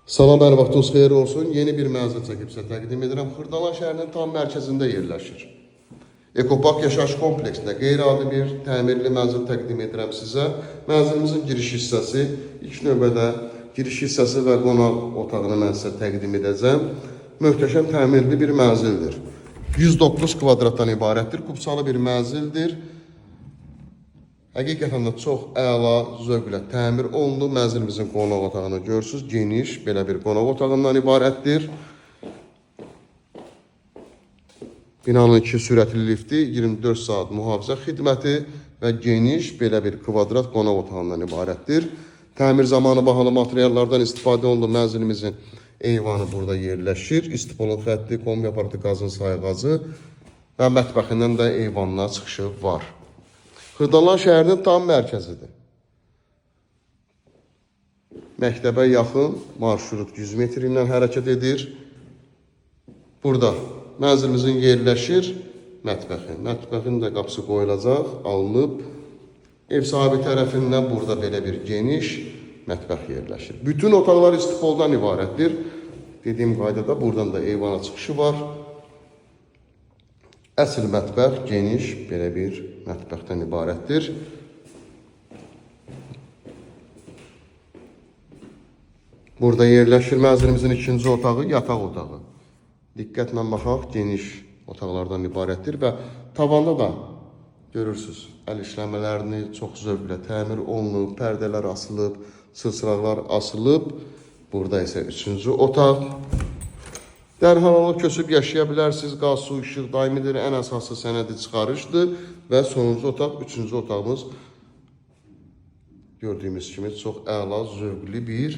Salam, hər vaxtınız xeyir olsun. Yeni bir mənzil çəkib sizə təqdim edirəm. Xırdalan şəhərinin tam mərkəzində yerləşir. Ekopark yaşayış kompleksində qeyri-adi bir təmirli mənzil təqdim edirəm sizə. Mənzilimizin giriş hissəsi, ilk növbədə giriş hissəsi və qonaq otağını mən sizə təqdim edəcəm. Möhtəşəm təmirli bir mənzildir. 109 kvadratdan ibarətdir, kubsalı bir mənzildir. Həqiqətən də çox əla zövqlə təmir olundu. Mənzilimizin qonaq otağını görürsünüz. Geniş belə bir qonaq otağından ibarətdir. Binanın 2 sürətli lifti, 24 saat mühafizə xidməti və geniş belə bir kvadrat qonaq otağından ibarətdir. Təmir zamanı bahalı materiallardan istifadə olundu. Mənzilimizin eyvanı burada yerləşir. İstipolun xətti, kombi aparatı, qazın sayğacı və mətbəxindən də eyvanına çıxışı var. Xırdalan şəhərinin tam mərkəzidir. Məktəbə yaxın marşrut 100 metr ilə hərəkət edir. Burada mənzilimizin yerləşir mətbəxi. Mətbəxin də qapısı qoyulacaq, alınıb. Ev sahibi tərəfindən burada belə bir geniş mətbəx yerləşir. Bütün otaqlar istifoldan ibarətdir. Dediyim qaydada buradan da eyvana çıxışı var. Əsl mətbəx geniş belə bir mətbəxdən ibarətdir. Burada yerləşir mənzilimizin ikinci otağı, yataq otağı. Diqqətlə baxaq, geniş otaqlardan ibarətdir və tavanda da görürsünüz, əl işləmələrini çox zövqlə təmir olunub, pərdələr asılıb, sılçıraqlar asılıb. Burada isə üçüncü otaq. Dərhal onu köçüb yaşaya bilərsiniz. Qaz, su, işıq daimidir. Ən əsası sənədi çıxarışdır. Və sonuncu otaq, üçüncü otağımız gördüyümüz kimi çox əla, zövqlü bir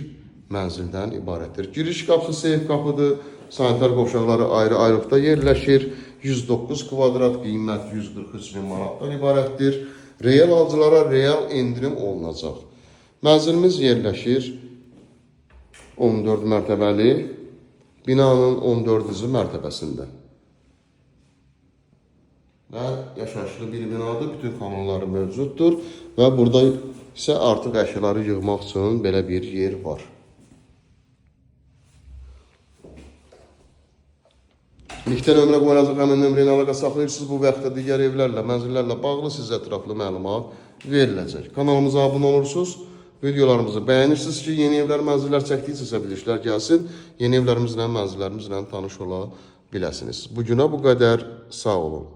mənzildən ibarətdir. Giriş qapısı seyf qapıdır. Sanitar qovşaqları ayrı-ayrılıqda yerləşir. 109 kvadrat, qiymət 143 bin manatdan ibarətdir. Real alıcılara real endirim olunacaq. Mənzilimiz yerləşir 14 mərtəbəli binanın 14-cü mərtəbəsində. Və yaşayışlı bir binadır, bütün kanunları mövcuddur. Və burada isə artıq əşyaları yığmaq üçün belə bir yer var. Likdən ömrə qoyulacaq həmin nömrəyə əlaqə saxlayırsınız. Bu vaxtda digər evlərlə, mənzillərlə bağlı sizə ətraflı məlumat veriləcək. Kanalımıza abunə olursunuz. Videolarımızı bəyənirsiniz ki, yeni evlər, mənzillər çəkdikcə bilişlər gəlsin. Yeni evlərimizlə, mənzillərimizlə tanış ola biləsiniz. Bugünə bu qədər, sağ olun.